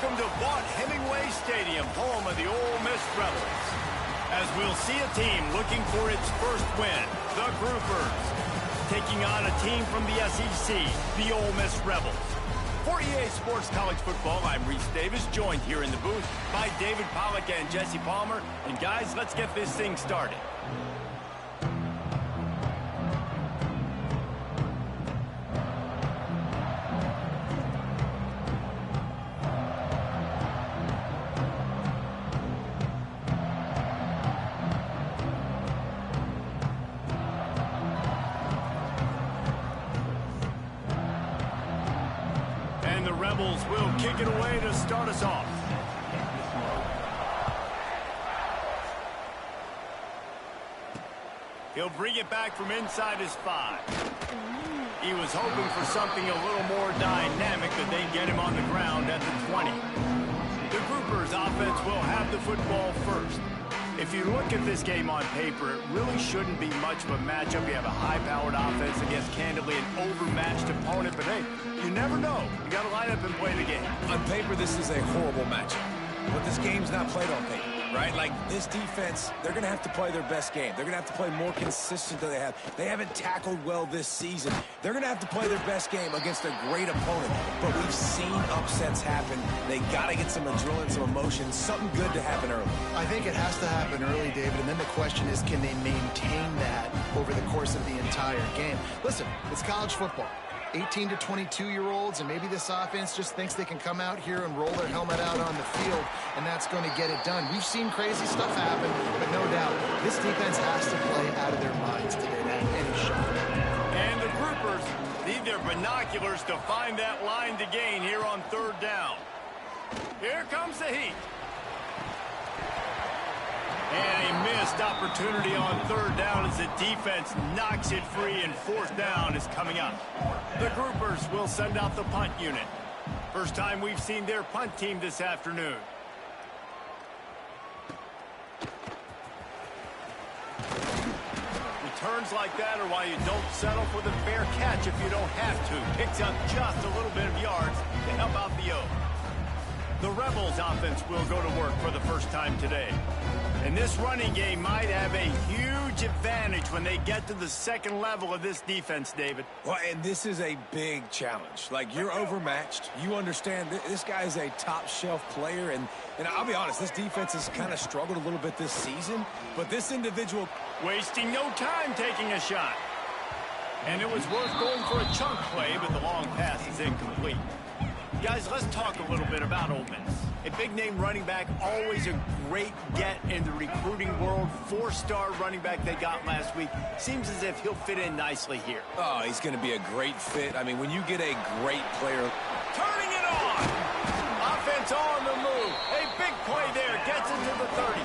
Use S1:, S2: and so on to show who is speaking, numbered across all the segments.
S1: Welcome to Hemingway Stadium, home of the Ole Miss Rebels. As we'll see a team looking for its first win, the Groupers, taking on a team from the SEC, the Ole Miss Rebels. For EA Sports College Football, I'm Reese Davis, joined here in the booth by David Pollack and Jesse Palmer. And guys, let's get this thing started. The Rebels will kick it away to start us off. He'll bring it back from inside his 5. He was hoping for something a little more dynamic, but they get him on the ground at the 20. The Groupers offense will have the football first. If you look at this game on paper, it really shouldn't be much of a matchup. You have a high-powered offense against, candidly, an overmatched opponent. But, hey, you never know. You got to line up and play the game.
S2: On paper, this is a horrible matchup. But this game's not played on paper, right? Like, this defense, they're going to have to play their best game. They're going to have to play more consistent than they have. They haven't tackled well this season. They're going to have to play their best game against a great opponent. But we've seen upsets happen. They got to get some adrenaline, some emotion, something good to happen early.
S3: I think it has to happen early, David, and then the question is, can they maintain that over the course of the entire game? Listen, it's college football. 18 to 22-year-olds, and maybe this offense just thinks they can come out here and roll their helmet out on the field, and that's going to get it done. We've seen crazy stuff happen, but no doubt, this defense has to play out of their minds today to have any shot.
S1: And the Groupers need their binoculars to find that line to gain here on 3rd down. Here comes the heat. And a missed opportunity on 3rd down as the defense knocks it free, and 4th down is coming up. The Groupers will send out the punt unit. First time we've seen their punt team this afternoon. Returns like that are why you don't settle for the fair catch if you don't have to. Picks up just a little bit of yards to help out the O. The Rebels offense will go to work for the first time today. And this running game might have a huge advantage when they get to the second level of this defense, David.
S2: Well, and this is a big challenge. Like, you're overmatched. You understand this guy is a top-shelf player. And I'll be honest, this defense has kind of struggled a little bit this season. But this individual...
S1: wasting no time taking a shot. And it was worth going for a chunk play, but the long pass is incomplete. Guys, let's talk a little bit about Ole Miss. A big-name running back, always a great get in the recruiting world. 4-star running back they got last week. Seems as if he'll fit in nicely here.
S2: Oh, he's going to be a great fit. I mean, when you get a great player...
S1: turning it on! Offense on the move. A big play there. Gets into the 30.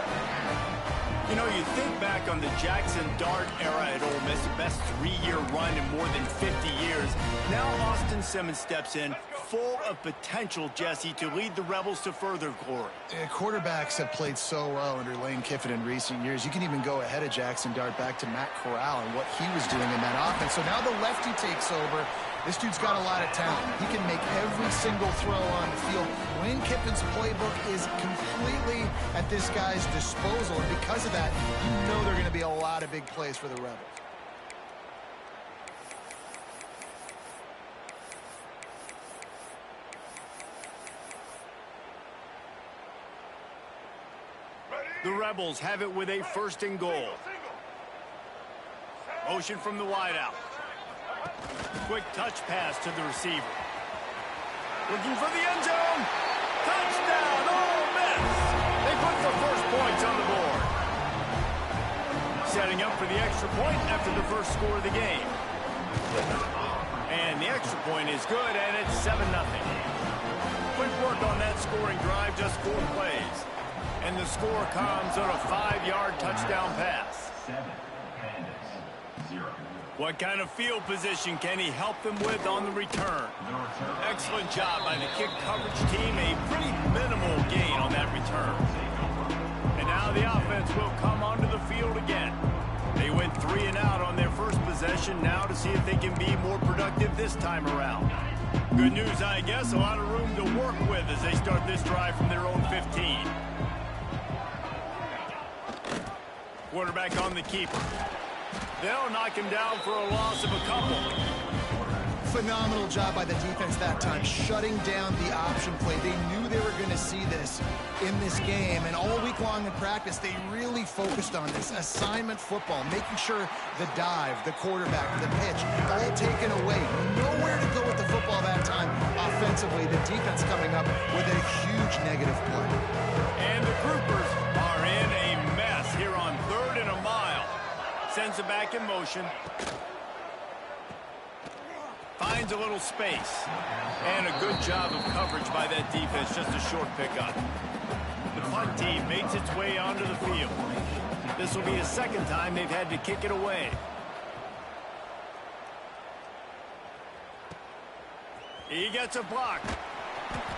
S1: You know, you think back on the Jackson Dart era at Ole Miss, the best 3-year run in more than 50 years. Now Austin Simmons steps in, full of potential, Jesse, to lead the Rebels to further glory.
S3: Quarterbacks have played so well under Lane Kiffin in recent years. You can even go ahead of Jackson Dart back to Matt Corral and what he was doing in that offense. So now the lefty takes over. This dude's got a lot of talent. He can make every single throw on the field. Lane Kiffin's playbook is completely at this guy's disposal, and because of that, you know there are going to be a lot of big plays for the Rebels.
S1: The Rebels have it with a 1st and goal. Motion from the wideout. Quick touch pass to the receiver. Looking for the end zone. Touchdown, Ole Miss. They put the first points on the board. Setting up for the extra point after the first score of the game. And the extra point is good, and it's 7-0. Quick work on that scoring drive, just 4 plays. And the score comes on a 5-yard touchdown pass.
S4: 7 0.
S1: What kind of field position can he help them with on the return? Excellent job by the kick coverage team. A pretty minimal gain on that return. And now the offense will come onto the field again. They went 3 and out on their first possession, now to see if they can be more productive this time around. Good news, I guess. A lot of room to work with as they start this drive from their own 15. Quarterback on the keeper. They'll knock him down for a loss of a couple.
S3: Phenomenal job by the defense that time, shutting down the option play. They knew they were going to see this in this game, and all week long in practice, they really focused on this assignment football, making sure the dive, the quarterback, the pitch, all taken away. Nowhere to go with the football that time offensively. The defense coming up with a huge negative play.
S1: And the groupers are in a mess here on 3rd and a mile. Sends it back in motion. Finds a little space. And a good job of coverage by that defense. Just a short pickup. The punt team makes its way onto the field. This will be a second time they've had to kick it away. He gets a block.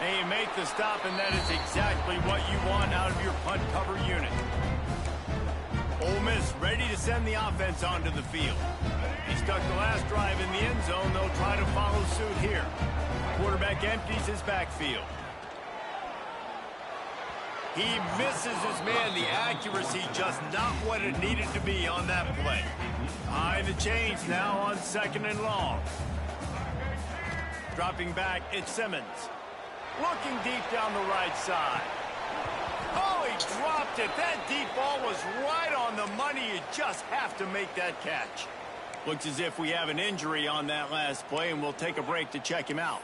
S1: And you make the stop, and that is exactly what you want out of your punt cover unit. Ole Miss ready to send the offense onto the field. He stuck the last drive in the end zone. They'll try to follow suit here. Quarterback empties his backfield. He misses his man. The accuracy just not what it needed to be on that play. Behind the chains now on 2nd and long. Dropping back, it's Simmons. Looking deep down the right side. Oh, he dropped it. That deep ball was right on the money. You just have to make that catch. Looks as if we have an injury on that last play, and we'll take a break to check him out.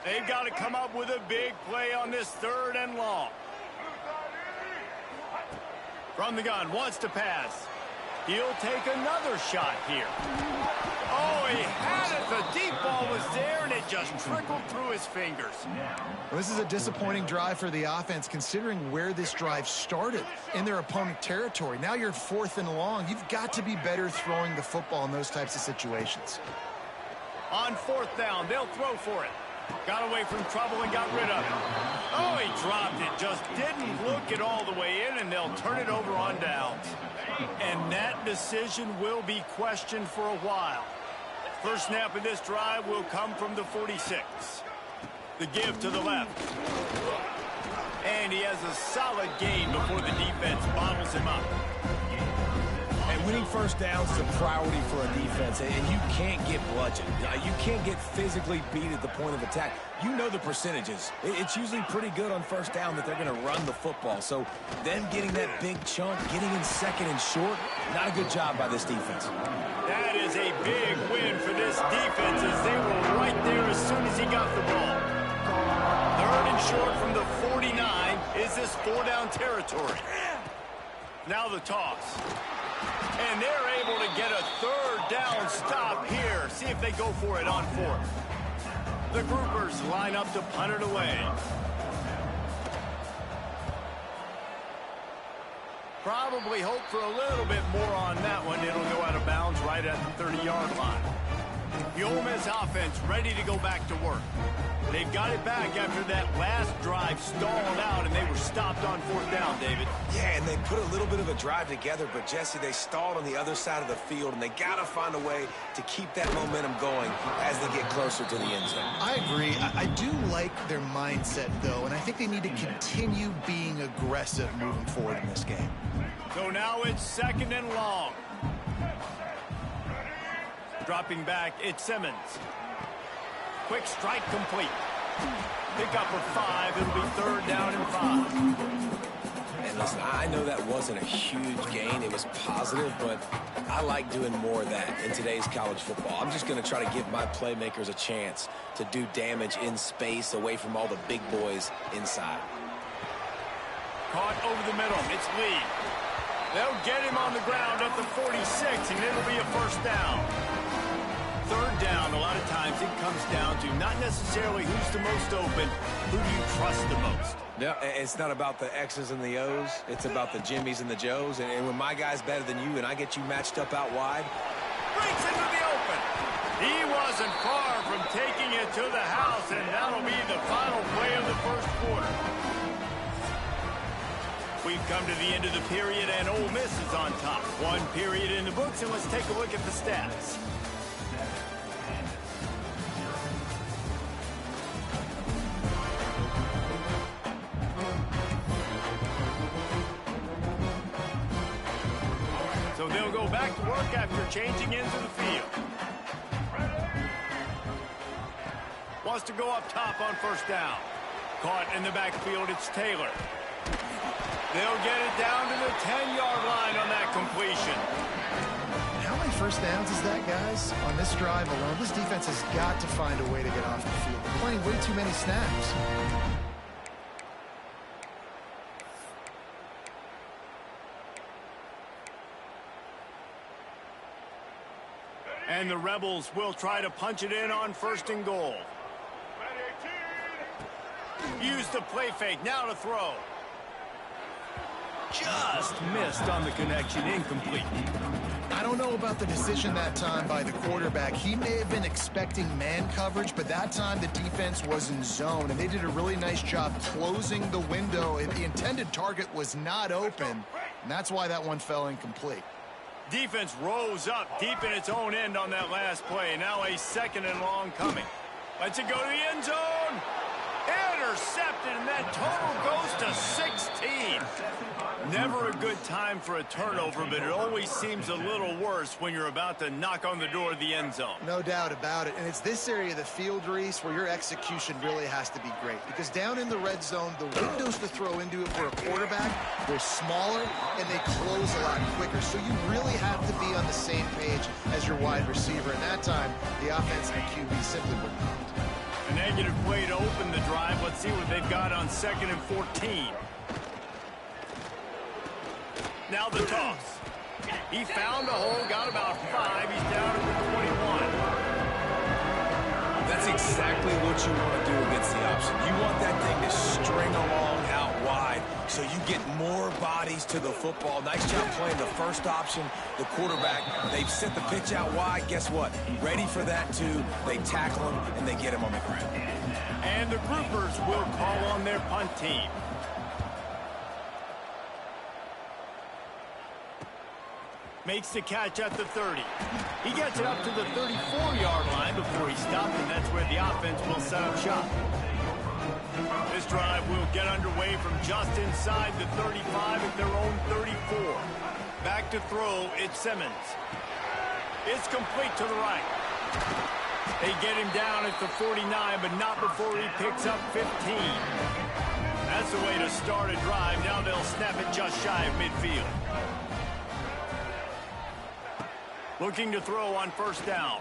S1: They've got to come up with a big play on this 3rd and long. From the gun, wants to pass. He'll take another shot here. Oh, he had it. The deep ball was there, and it just trickled through his fingers.
S3: Well, this is a disappointing drive for the offense, considering where this drive started, in their opponent territory. Now you're 4th and long. You've got to be better throwing the football in those types of situations.
S1: On 4th down, they'll throw for it. Got away from trouble and got rid of it. Oh, he dropped it. Just didn't look it all the way in, and they'll turn it over on downs. And that decision will be questioned for a while. First snap of this drive will come from the 46. The give to the left. And he has a solid gain before the defense bottles him up.
S2: And winning first downs is a priority for a defense, and you can't get bludgeoned. You can't get physically beat at the point of attack. You know the percentages. It's usually pretty good on first down that they're going to run the football. So them getting that big chunk, getting in 2nd and short, not a good job by this defense.
S1: That is a big win for this defense as they were right there as soon as he got the ball. 3rd and short from the 49. Is this 4-down territory? Now the toss. And they're able to get a 3rd down stop here. See if they go for it on 4th. The groupers line up to punt it away. Probably hope for a little bit more on that one. It'll go out of bounds right at the 30-yard line. The Ole Miss offense ready to go back to work. They've got it back after that last drive stalled out, and they were stopped on 4th down, David.
S2: Yeah, and they put a little bit of a drive together, but, Jesse, they stalled on the other side of the field, and they got to find a way to keep that momentum going as they get closer to the end zone.
S3: I agree. I do like their mindset, though, and I think they need to continue being aggressive moving forward in this game.
S1: So now it's 2nd and long. Dropping back, it's Simmons. Quick strike complete. Pick up for 5. It'll be 3rd down and 5.
S2: And listen, I know that wasn't a huge gain. It was positive, but I like doing more of that in today's college football. I'm just going to try to give my playmakers a chance to do damage in space away from all the big boys inside.
S1: Caught over the middle. It's Lee. They'll get him on the ground at the 46, and it'll be a 1st down. 3rd down, a lot of times it comes down to not necessarily who's the most open, who do you trust the most?
S2: Yeah, it's not about the X's and the O's. It's about the Jimmys and the Joes. And when my guy's better than you and I get you matched up out wide.
S1: Breaks into the open. He wasn't far from taking it to the house, and that'll be the final play of the 1st quarter. We've come to the end of the period, and Ole Miss is on top. One period in the books, and let's take a look at the stats. So they'll go back to work after changing into the field. Wants to go up top on first down. Caught in the backfield, it's Taylor. They'll get it down to the 10-yard line on that completion.
S3: How many first downs is that, guys? On this drive alone, this defense has got to find a way to get off the field. They're playing way too many snaps.
S1: And the Rebels will try to punch it in on first and goal. Use the play fake, now to throw. Just missed on the connection, incomplete.
S3: I don't know about the decision that time by the quarterback. He may have been expecting man coverage, but that time the defense was in zone, and they did a really nice job closing the window. The intended target was not open, and that's why that one fell incomplete.
S1: Defense rose up deep in its own end on that last play. Now a second and long coming. Lets it go to the end zone. Intercepted, and that total goes to 16. Never a good time for a turnover, but it always seems a little worse when you're about to knock on the door of the end zone.
S3: No doubt about it. And it's this area of the field, Reese, where your execution really has to be great. Because down in the red zone, the windows to throw into it for a quarterback, they're smaller and they close a lot quicker. So you really have to be on the same page as your wide receiver. And that time, the offense and the QB simply were not.
S1: A negative play to open the drive. Let's see what they've got on 2nd and 14. Now the toss. He found a hole, got about 5. He's down at the 21.
S2: That's exactly what you want to do against the option. You want that thing to string along out wide so you get more bodies to the football. Nice job playing the first option, the quarterback. They've sent the pitch out wide. Guess what? Ready for that, too. They tackle him, and they get him on the ground.
S1: And the groupers will call on their punt team. Makes the catch at the 30. He gets it up to the 34-yard line before he stopped, and that's where the offense will set up shop. This drive will get underway from just inside the 35 at their own 34. Back to throw, it's Simmons. It's complete to the right. They get him down at the 49, but not before he picks up 15. That's the way to start a drive. Now they'll snap it just shy of midfield. Looking to throw on first down.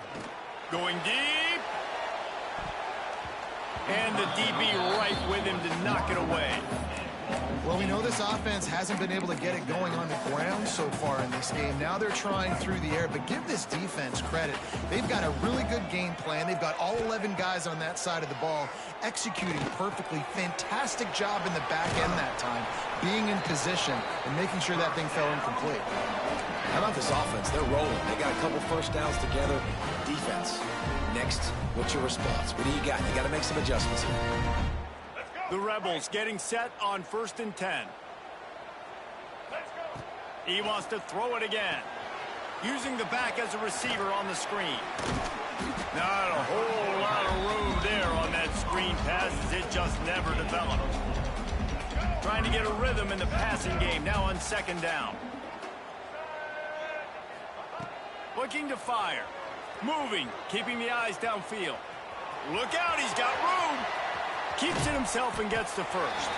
S1: Going deep. And the DB right with him to knock it away.
S3: Well, we know this offense hasn't been able to get it going on the ground so far in this game. Now they're trying through the air, but give this defense credit. They've got a really good game plan. They've got all 11 guys on that side of the ball executing perfectly. Fantastic job in the back end that time, being in position and making sure that thing fell incomplete.
S2: How about this offense? They're rolling. They got a couple first downs together. Defense. Next, what's your response? What do you got? You got to make some adjustments here.
S1: The Rebels getting set on 1st and 10. He wants to throw it again. Using the back as a receiver on the screen. Not a whole lot of room there on that screen pass as it just never developed. Trying to get a rhythm in the passing game now on 2nd down. Looking to fire. Moving, keeping the eyes downfield. Look out, he's got room. Keeps it himself and gets to first.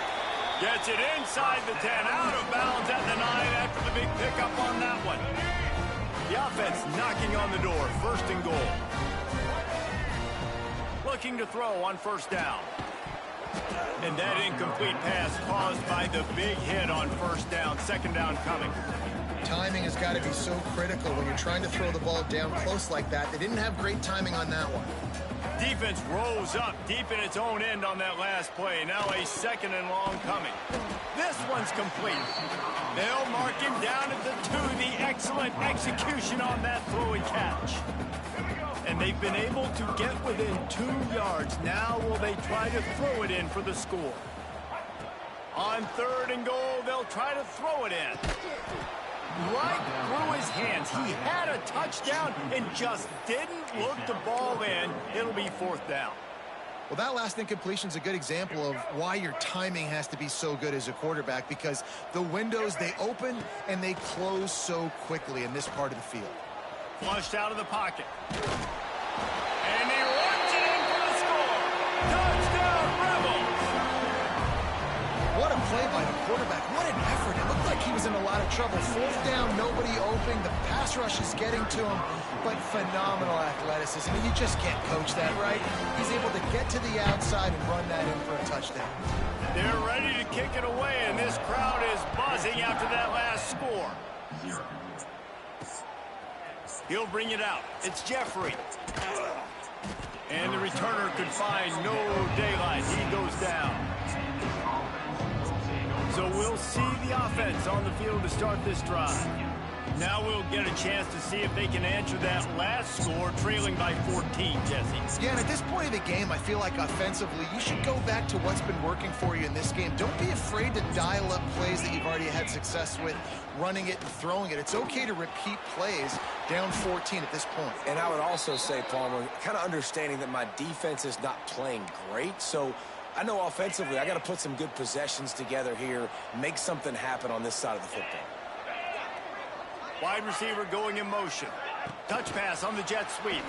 S1: Gets it inside the 10, out of bounds at the 9 after the big pickup on that one. The offense knocking on the door, 1st and goal. Looking to throw on 1st down. And that incomplete pass caused by the big hit on 1st down, 2nd down coming.
S3: Timing has got to be so critical when you're trying to throw the ball down close like that. They didn't have great timing on that one.
S1: Defense rose up deep in its own end on that last play. Now a 2nd and long coming. This one's complete. They'll mark him down at the 2. The excellent execution on that throw and catch. And they've been able to get within 2 yards. Now will they try to throw it in for the score? On 3rd and goal, they'll try to throw it in. Right through his hands. He had a touchdown and just didn't look the ball in. It'll be fourth down.
S3: Well, that last incompletion is a good example of why your timing has to be so good as a quarterback, because the windows, they open and they close so quickly in this part of the field.
S1: Flushed out of the pocket. And he runs it in for the score. Touchdown, Rebels!
S3: What a play by the quarterback. What an effort. It looked like he was in a lot of trouble. Fourth down, nobody open. The pass rush is getting to him, but phenomenal athleticism. I mean, you just can't coach that, right? He's able to get to the outside and run that in for a touchdown.
S1: They're ready to kick it away, and this crowd is buzzing after that last score.
S4: 0.
S1: He'll bring it out. It's Jeffrey. And the returner could find no daylight. He goes down. So we'll see the offense on the field to start this drive. Now we'll get a chance to see if they can answer that last score, trailing by 14, Jesse.
S3: Yeah, and at this point of the game, I feel like offensively, you should go back to what's been working for you in this game. Don't be afraid to dial up plays that you've already had success with, running it and throwing it. It's okay to repeat plays down 14 at this point.
S2: And I would also say, Palmer, kind of understanding that my defense is not playing great, so I know offensively I got to put some good possessions together here, make something happen on this side of the football.
S1: Wide receiver going in motion. Touch pass on the jet sweep.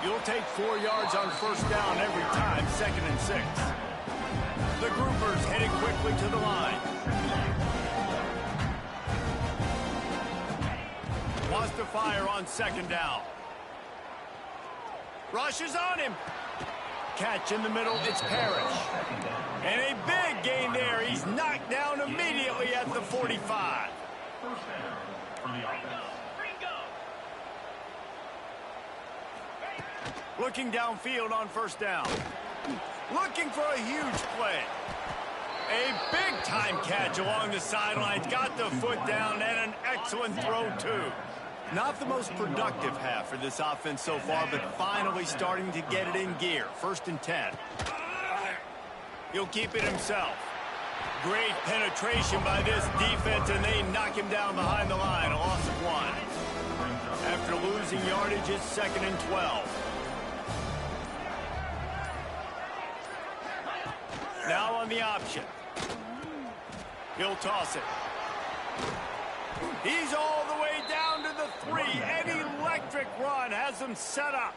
S1: You'll take 4 yards on first down every time, 2nd and 6. The groupers heading quickly to the line. Wants to fire on 2nd down. Rushes on him. Catch in the middle, it's Parrish. And a big gain there. He's knocked down immediately at the 45.
S4: First down for the offense.
S1: Looking downfield on first down. Looking for a huge play. A big-time catch along the sidelines. Got the foot down and an excellent throw, too. Not the most productive half for this offense so far, but finally starting to get it in gear. 1st and 10. He'll keep it himself. Great penetration by this defense, and they knock him down behind the line. A loss of 1. After losing yardage, it's 2nd and 12. Now on the option. He'll toss it. He's all the way down to the 3. An electric run has them set up.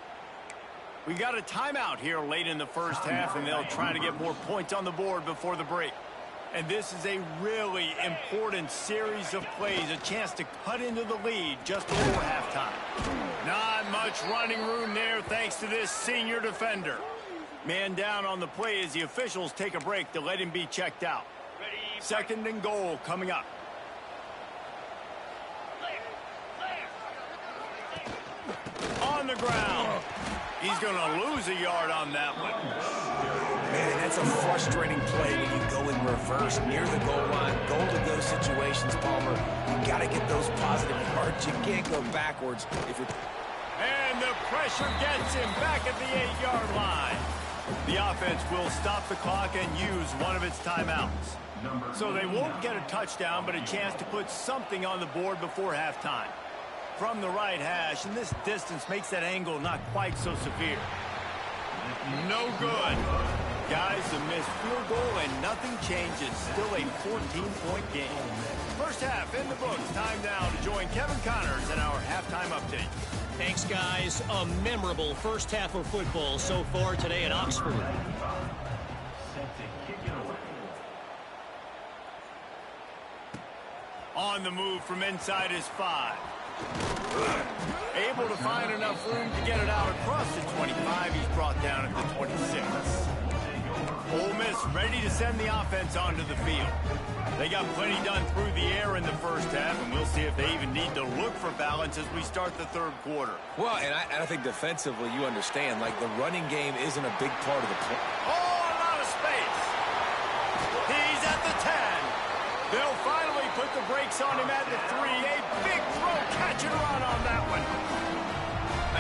S1: We got a timeout here late in the first half, and they'll try to get more points on the board before the break. And this is a really important series of plays, a chance to cut into the lead just before halftime. Not much running room there thanks to this senior defender. Man down on the play as the officials take a break to let him be checked out. 2nd and goal coming up. On the ground. He's going to lose a yard on that one.
S2: Man, that's a frustrating play when you go in reverse near the goal line. Goal-to-go situations, Palmer. You got to get those positive yards. You can't go backwards if you're...
S1: And the pressure gets him back at the 8-yard line. The offense will stop the clock and use one of its timeouts. So they won't get a touchdown, but a chance to put something on the board before halftime. From the right hash, and this distance makes that angle not quite so severe. No good. Guys, a missed field goal and nothing changes. Still a 14-point game. First half in the books. Time now to join Kevin Connors in our halftime update.
S5: Thanks, guys. A memorable first half of football so far today at Oxford.
S4: Set to kick it away.
S1: On the move from inside his 5. Able to find enough room to get it out across the 25. He's brought down at the 26. Ole Miss ready to send the offense onto the field. They got plenty done through the air in the first half, and we'll see if they even need to look for balance as we start the third quarter.
S2: Well, and I think defensively you understand, like the running game isn't a big part of the play.
S1: Oh, a lot of space. He's at the 10. They'll finally put the brakes on him at the 3. A big throw, catch and run on that one.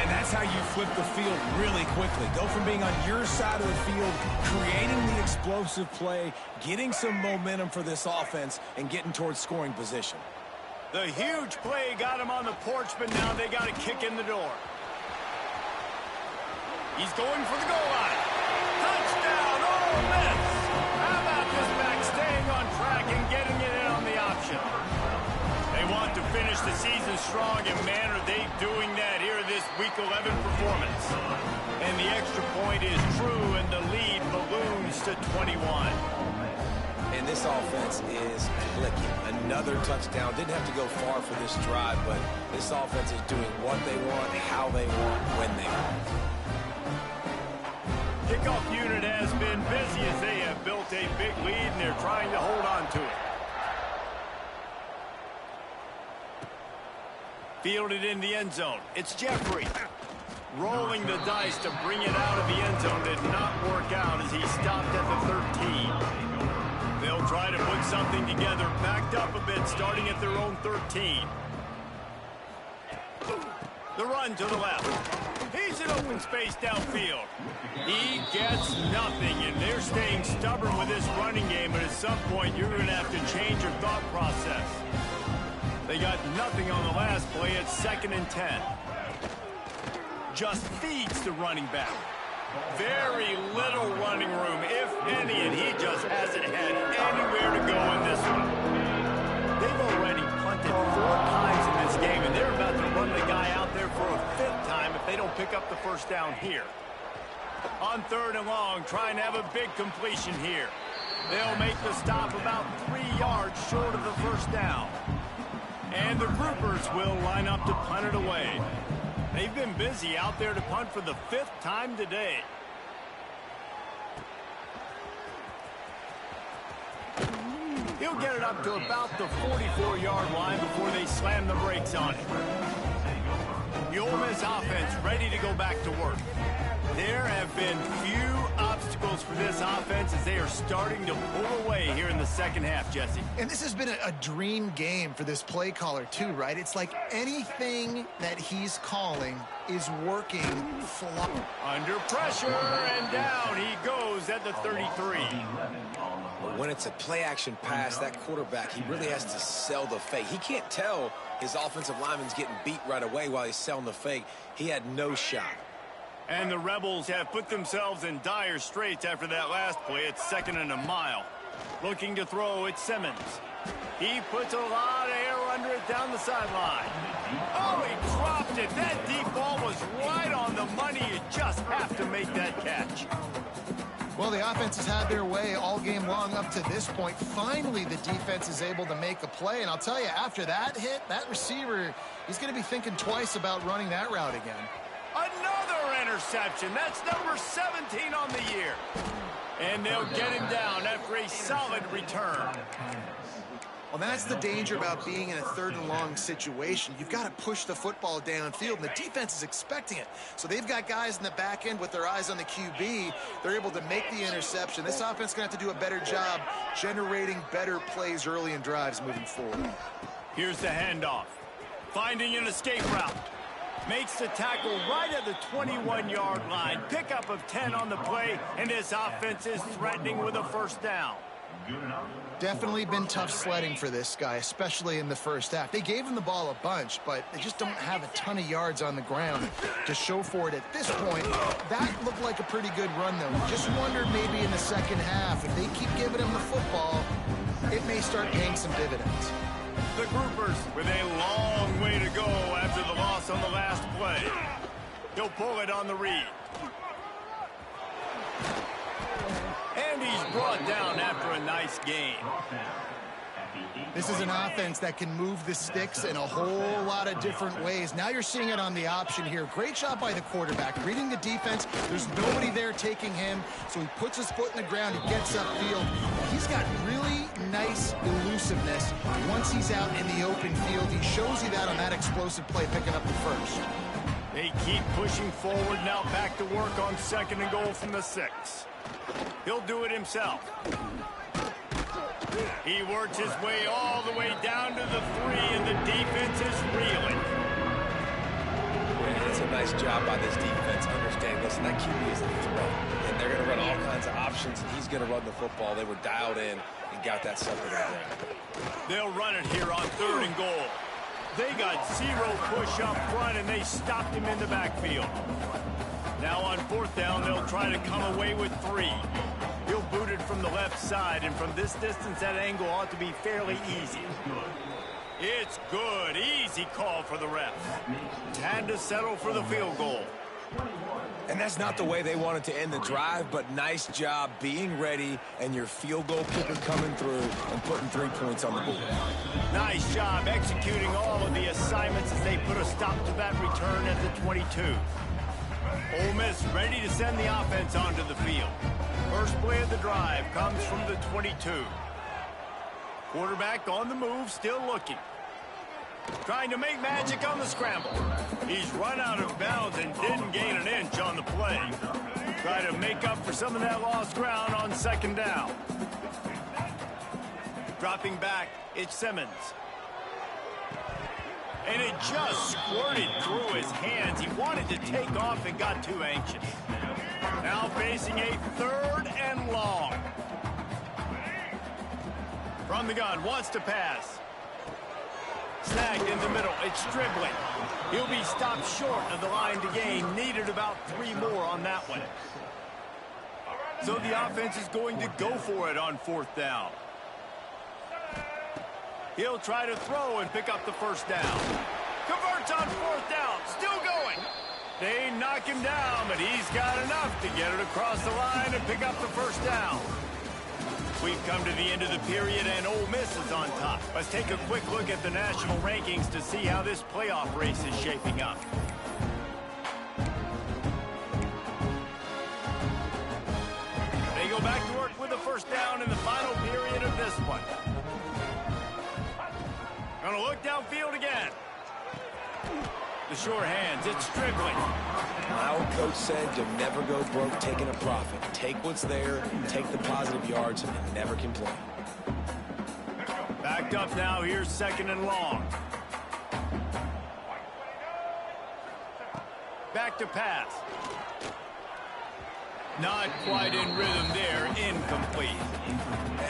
S2: And that's how you flip the field really quickly. Go from being on your side of the field, creating the explosive play, getting some momentum for this offense, and getting towards scoring position.
S1: The huge play got him on the porch, but now they got a kick in the door. He's going for the goal line. Touchdown, Ole Miss! How about this back staying on track and getting it in on the option? They want to finish the season strong, and man, are they doing that here this Week 11 performance. And the extra point is true, and the lead balloons to 21.
S2: And this offense is clicking. Another touchdown. Didn't have to go far for this drive, but this offense is doing what they want, how they want, when they want.
S1: Kickoff unit has been busy as they have built a big lead, and they're trying to hold on to it. Fielded in the end zone. It's Jeffrey. Rolling the dice to bring it out of the end zone did not work out as he stopped at the 13. They'll try to put something together, backed up a bit, starting at their own 13. The run to the left. He's in open space downfield. He gets nothing, and they're staying stubborn with this running game, but at some point you're going to have to change your thought process. They got nothing on the last play. It's 2nd and 10. Just feeds the running back. Very little running room, if any, and he just hasn't had anywhere to go in this one. They've already punted 4 times in this game, and they're about to run the guy out there for a 5th time if they don't pick up the first down here. On 3rd and long, trying to have a big completion here. They'll make the stop about 3 yards short of the first down. And the groupers will line up to punt it away. They've been busy out there to punt for the 5th time today. He'll get it up to about the 44-yard line before they slam the brakes on it. The Ole Miss offense ready to go back to work. There have been few obstacles for this offense as they are starting to pull away here in the second half, Jesse.
S3: And this has been a dream game for this play caller too, right? It's like anything that he's calling is working flawlessly.
S1: Under pressure, and down he goes at the 33.
S2: When it's a play-action pass, that quarterback, he really has to sell the fake. He can't tell his offensive lineman's getting beat right away while he's selling the fake. He had no shot.
S1: And the Rebels have put themselves in dire straits after that last play. It's 2nd and a mile. Looking to throw, it's Simmons. He puts a lot of air under it down the sideline. Oh, he dropped it. That deep ball was right on the money. You just have to make that catch.
S3: Well, the offense has had their way all game long up to this point. Finally, the defense is able to make a play. And I'll tell you, after that hit, that receiver, he's going to be thinking twice about running that route again.
S1: Another interception. That's number 17 on the year. And they'll get him down after a solid return.
S3: Well, that's the danger about being in a 3rd and long situation. You've got to push the football downfield, and the defense is expecting it. So they've got guys in the back end with their eyes on the QB. They're able to make the interception. This offense is going to have to do a better job generating better plays early in drives moving forward.
S1: Here's the handoff. Finding an escape route. Makes the tackle right at the 21-yard line. Pickup of 10 on the play, and this offense is threatening with a first down.
S3: Definitely been tough sledding for this guy, especially in the first half. They gave him the ball a bunch, but they just don't have a ton of yards on the ground to show for it at this point. That looked like a pretty good run, though. Just wondered maybe in the second half, if they keep giving him the football, it may start paying some dividends.
S1: The groupers with a long way to go after the loss on the last play. He'll pull it on the read. And he's brought down after a nice gain.
S3: This is an offense that can move the sticks in a whole lot of different ways. Now you're seeing it on the option here. Great job by the quarterback. Reading the defense, there's nobody there taking him, so he puts his foot in the ground, he gets upfield. He's got really nice elusiveness once he's out in the open field. He shows you that on that explosive play, picking up the first.
S1: They keep pushing forward, now back to work on 2nd and goal from the 6. He'll do it himself. He works his way all the way down to the 3, and the defense is reeling.
S2: Yeah, it's a nice job by this defense understanding, listen, that QB is a threat, and they're going to run all kinds of options, and he's going to run the football. They were dialed in and got that sucker to the ground.
S1: They'll run it here on 3rd and goal. They got 0 push up front, and they stopped him in the backfield. Now on 4th down, they'll try to come away with 3. He'll boot it from the left side, and from this distance, that angle ought to be fairly easy. It's good. Easy call for the refs. And to settle for the field goal.
S2: And that's not the way they wanted to end the drive, but nice job being ready and your field goal kicker coming through and putting 3 points on the board.
S1: Nice job executing all of the assignments as they put a stop to that return at the 22. Ole Miss ready to send the offense onto the field. First play of the drive comes from the 22. Quarterback on the move, still looking. Trying to make magic on the scramble. He's run out of bounds and didn't gain an inch on the play. Try to make up for some of that lost ground on 2nd down. Dropping back, it's Simmons. And it just squirted through his hands. He wanted to take off and got too anxious. Now facing a 3rd and long. From the gun, wants to pass. Snagged in the middle, it's Dribbling. He'll be stopped short of the line to gain. Needed about 3 more on that one. So the offense is going to go for it on 4th down. He'll try to throw and pick up the 1st down. Converts on 4th down, still going. They knock him down, but he's got enough to get it across the line and pick up the 1st down. We've come to the end of the period, and Ole Miss is on top. Let's take a quick look at the national rankings to see how this playoff race is shaping up. They go back to work with the 1st down in the final period of this one. Gonna look downfield again. The sure hands, it's Dribbling.
S2: My old coach said you'll never go broke taking a profit. Take what's there, take the positive yards, and never complain.
S1: Backed up now, here's 2nd and long. Back to pass. Not quite in rhythm there, incomplete.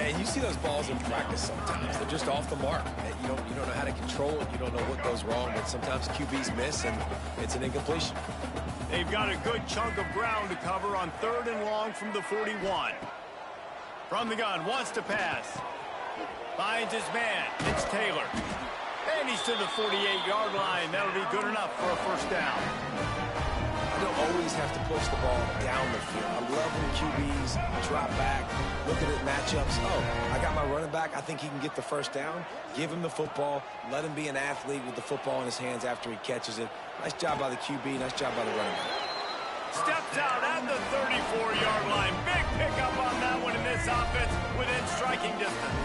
S2: And you see those balls in practice sometimes. They're just off the mark. You don't know how to control it. You don't know what goes wrong, but sometimes QBs miss, and it's an incompletion.
S1: They've got a good chunk of ground to cover on 3rd and long from the 41. From the gun, wants to pass. Finds his man. It's Taylor. And he's to the 48-yard line. That'll be good enough for a 1st down.
S2: You don't always have to push the ball down the field. I love when QBs drop back, look at it matchups. Oh, I got my running back. I think he can get the 1st down. Give him the football. Let him be an athlete with the football in his hands after he catches it. Nice job by the QB. Nice job by the running back.
S1: Steps out at the 34-yard line. Big pickup on that one in this offense within striking distance.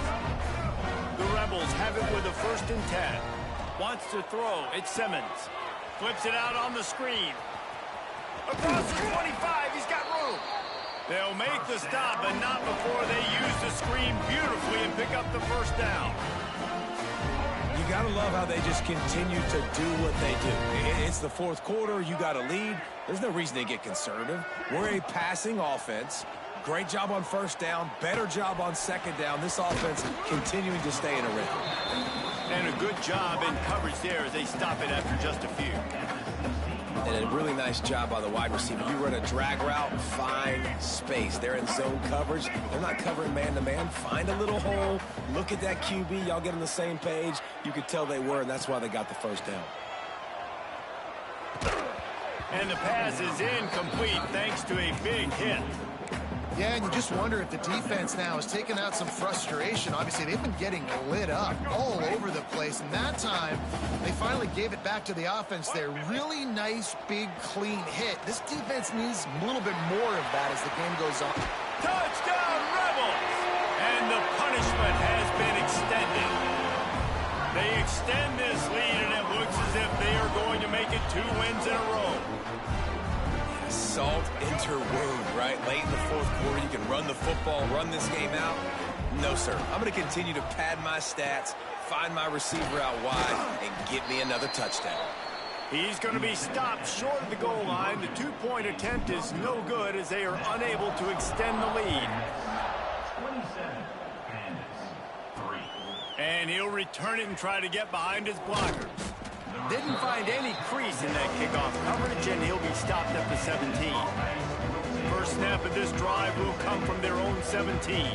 S1: The Rebels have it with a 1st and 10. Wants to throw. It's Simmons. Flips it out on the screen. Across the 25, he's got room. They'll make the stop, but not before they use the screen beautifully and pick up the 1st down.
S2: You got to love how they just continue to do what they do. It's the 4th quarter. You got a lead. There's no reason to get conservative. We're a passing offense. Great job on 1st down. Better job on 2nd down. This offense continuing to stay in a rhythm.
S1: And a good job in coverage there as they stop it after just a few.
S2: And a really nice job by the wide receiver. You run a drag route, find space. They're in zone coverage. They're not covering man-to-man. Find a little hole. Look at that QB. Y'all get on the same page. You could tell they were, and that's why they got the 1st down.
S1: And the pass is incomplete thanks to a big hit.
S3: Yeah, and you just wonder if the defense now has taken out some frustration. Obviously, they've been getting lit up all over the place. And that time, they finally gave it back to the offense there. Really nice, big, clean hit. This defense needs a little bit more of that as the game goes on.
S1: Touchdown, Rebels! And the punishment has been extended. They extend this lead, and it looks as if they are going to make it 2 wins in a row.
S2: Salt interwound, right? Late in the 4th quarter, you can run the football, run this game out. No, sir. I'm going to continue to pad my stats, find my receiver out wide, and get me another touchdown.
S1: He's going to be stopped short of the goal line. The two-point attempt is no good as they are unable to extend the lead.
S4: 27 and 3.
S1: And he'll return it and try to get behind his blockers. Didn't find any crease in that kickoff coverage, and he'll be stopped at the 17. First snap of this drive will come from their own 17.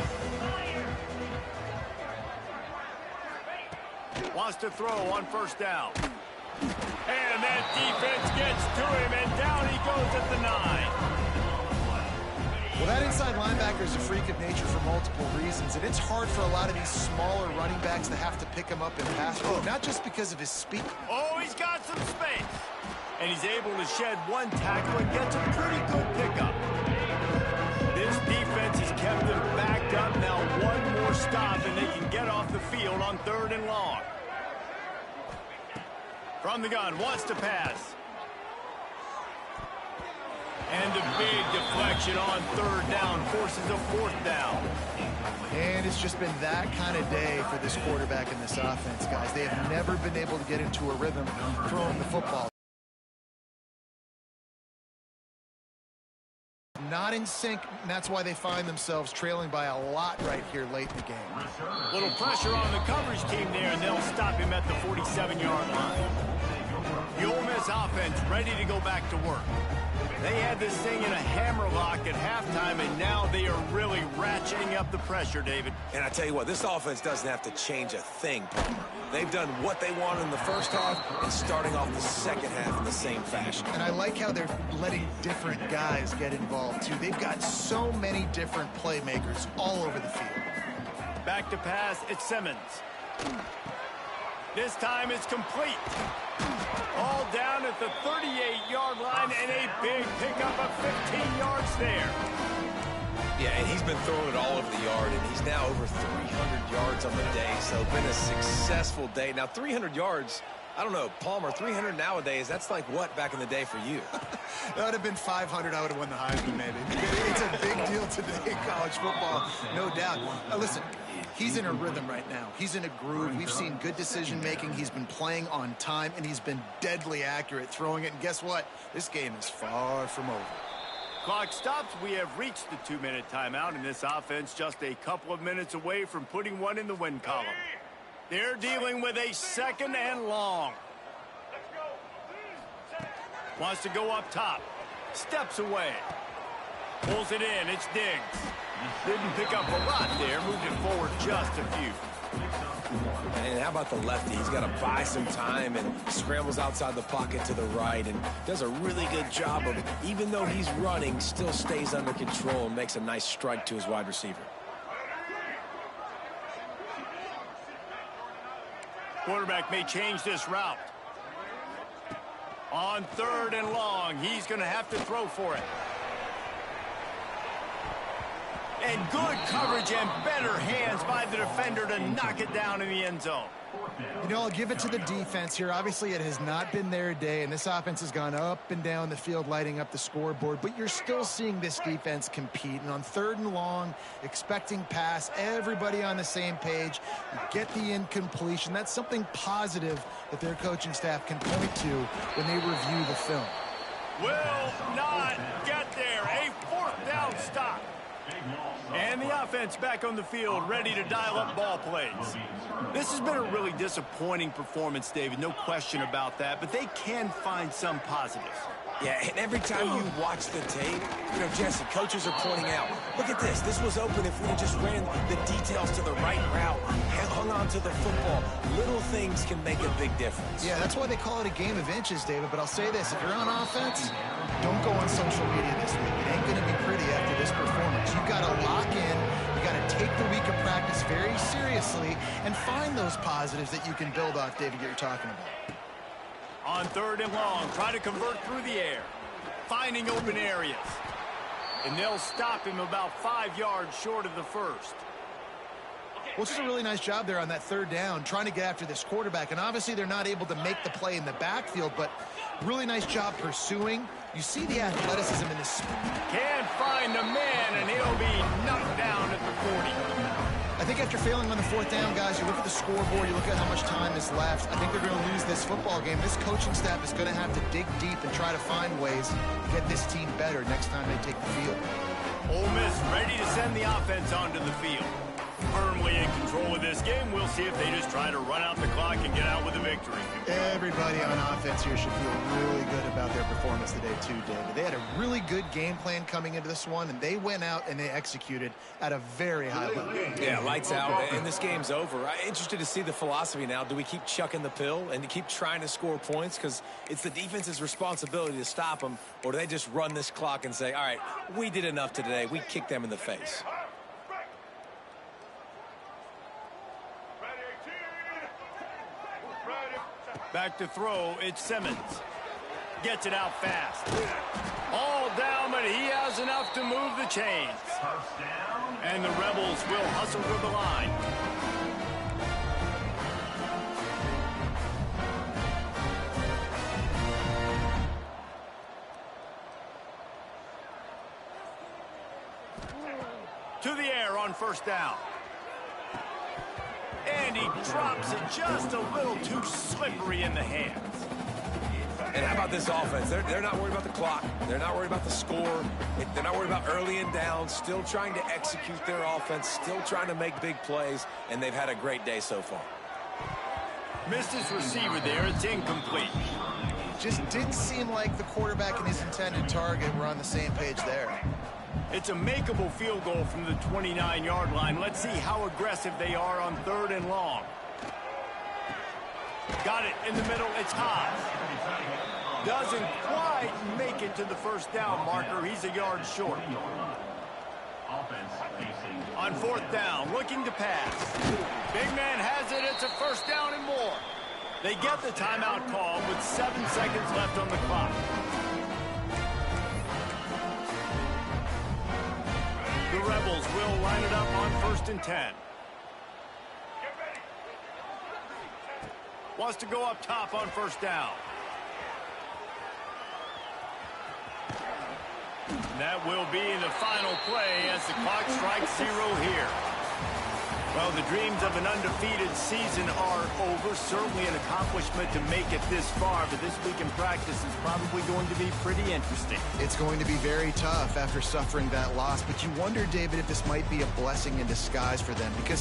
S1: Wants to throw on first down. And that defense gets to him, and down he goes at the 9.
S3: Well, that inside linebacker is a freak of nature for multiple reasons, and it's hard for a lot of these smaller running backs to have to pick him up in pass pro, not just because of his speed.
S1: Oh, he's got some space. And he's able to shed one tackle and gets a pretty good pickup. This defense has kept them backed up. Now one more stop, and they can get off the field on 3rd and long. From the gun, wants to pass. And a big deflection on 3rd down, forces a 4th down.
S3: And it's just been that kind of day for this quarterback in this offense, guys. They have never been able to get into a rhythm throwing the football. Not in sync, and that's why they find themselves trailing by a lot right here late in the game.
S1: Little pressure on the coverage team there, and they'll stop him at the 47-yard line. The Ole Miss offense ready to go back to work. They had this thing in a hammerlock at halftime, and now they are really ratcheting up the pressure, David.
S2: And I tell you what, this offense doesn't have to change a thing, Palmer. They've done what they wanted in the first half and starting off the second half in the same fashion.
S3: And I like how they're letting different guys get involved, too. They've got so many different playmakers all over the field.
S1: Back to pass, it's Simmons. This time it's complete. All down at the 38-yard line, and a big pickup of 15 yards there.
S2: Yeah, and he's been throwing it all over the yard, and he's now over 300 yards on the day, so it's been a successful day. Now, 300 yards, I don't know, Palmer, 300 nowadays, that's like what back in the day for you?
S3: That would have been 500. I would have won the Heisman, maybe. It's a big deal today in college football, no doubt. Listen, he's in a rhythm right now. He's in a groove. We've seen good decision-making. He's been playing on time, and he's been deadly accurate throwing it. And guess what? This game is far from over.
S1: Clock stops. We have reached the 2-minute timeout, and this offense just a couple of minutes away from putting one in the win column. They're dealing with a 2nd and long. Wants to go up top. Steps away. Pulls it in. It's Diggs. Didn't pick up a lot there. Moved it forward just a few.
S2: And how about the lefty? He's got to buy some time and scrambles outside the pocket to the right and does a really good job of, even though he's running, still stays under control and makes a nice strike to his wide receiver.
S1: Quarterback may change this route. On 3rd and long, he's going to have to throw for it. And good coverage and better hands by the defender to knock it down in the end zone.
S3: You know, I'll give it to the defense here. Obviously, it has not been their day, and this offense has gone up and down the field, lighting up the scoreboard. But you're still seeing this defense compete. And on 3rd and long, expecting pass, everybody on the same page, get the incompletion. That's something positive that their coaching staff can point to when they review the film.
S1: Will not get there. A 4th down stop. And the offense back on the field, ready to dial up ball plays. This has been a really disappointing performance, David, no question about that, but they can find some positives.
S2: Yeah, and every time you watch the tape, you know, Jesse, coaches are pointing out, look at this. This was open if we had just ran the details to the right route, hung on to the football. Little things can make a big difference.
S3: Yeah, that's why they call it a game of inches, David. But I'll say this, if you're on offense, don't go on social media this week. It ain't going to be pretty after this performance. You got to lock in. You got to take the week of practice very seriously and find those positives that you can build off, David, that you're talking about.
S1: On 3rd and long, try to convert through the air. Finding open areas. And they'll stop him about 5 yards short of the first.
S3: Well, it's just a really nice job there on that 3rd down, trying to get after this quarterback. And obviously they're not able to make the play in the backfield, but really nice job pursuing. You see the athleticism in this.
S1: Can't find the man, and he'll be knocked down at the 40.
S3: I think after failing on the fourth down, guys, you look at the scoreboard, you look at how much time is left. I think they're going to lose this football game. This coaching staff is going to have to dig deep and try to find ways to get this team better next time they take the field.
S1: Ole Miss ready to send the offense onto the field. Firmly in control of this game. We'll see if they just try to run out the clock and get out with a victory.
S3: Everybody on offense here should feel really good about their performance today too, David. They had a really good game plan coming into this one, and they went out and they executed at a very high level.
S2: Yeah, lights out, and this game's over. I'm interested to see the philosophy now. Do we keep chucking the pill and keep trying to score points because it's the defense's responsibility to stop them, or do they just run this clock and say, all right, we did enough today. We kicked them in the face.
S1: Back to throw, it's Simmons. Gets it out fast. All down, but he has enough to move the chains. And the Rebels will hustle to the line. To the air on first down. And he drops it just a little too slippery in the hands.
S2: And how about this offense? They're not worried about the clock. They're not worried about the score. They're not worried about early and down. Still trying to execute their offense. Still trying to make big plays. And they've had a great day so far.
S1: Missed his receiver there. It's incomplete.
S3: Just didn't seem like the quarterback and his intended target were on the same page there.
S1: It's a makeable field goal from the 29-yard line. Let's see how aggressive they are on 3rd and long. Got it in the middle. It's high. Doesn't quite make it to the first down marker. He's a yard short. On 4th down, looking to pass. Big man has it. It's a first down and more. They get the timeout call with 7 seconds left on the clock. The Rebels will line it up on 1st and 10. Wants to go up top on 1st down. That will be the final play as the clock strikes 0 here. Well, the dreams of an undefeated season are over. Certainly an accomplishment to make it this far, but this week in practice is probably going to be pretty interesting.
S3: It's going to be very tough after suffering that loss, but you wonder, David, if this might be a blessing in disguise for them, because